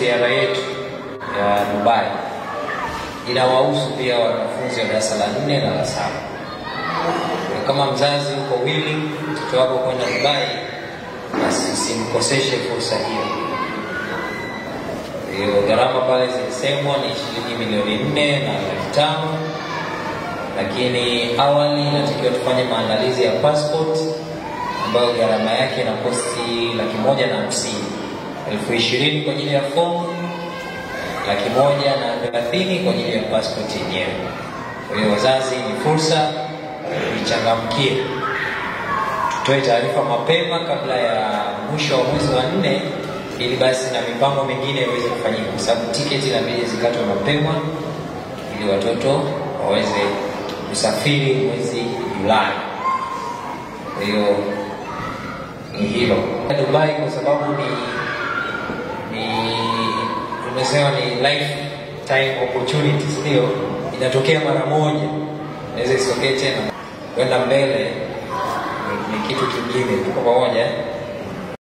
ziara yetu ya Dubai inawahusu pia wanafunzi wa darasa la 4 na la 7. Kama mzazi uko willing mtoto wako kwenda Dubai, basi usimkoseshe fursa hiyo. Hiyo gharama pale zilisemwa ni shilingi milioni 4.5, lakini awali inatakiwa tufanye maandalizi ya passport ambayo gharama yake ina kosti 150,000, 20,000 kwa ajili ya form, 130,000 kwa ajili ya passport yenyewe. Kwa hiyo wazazi, ni fursa, ichangamkie. Tutoe taarifa mapema kabla ya mwisho wa mwezi wa 4 ili basi na mipango mingine iweze kufanyika, kwa sababu tiketi inabidi zikatwe mapema ili watoto waweze kusafiri mwezi Julai. Kwa hiyo ni hilo. Dubai kwa sababu tumesema ni lifetime opportunity, ndio inatokea mara moja, inaweza isitokee tena. Kwenda mbele ni kitu kingine. Tuko pamoja.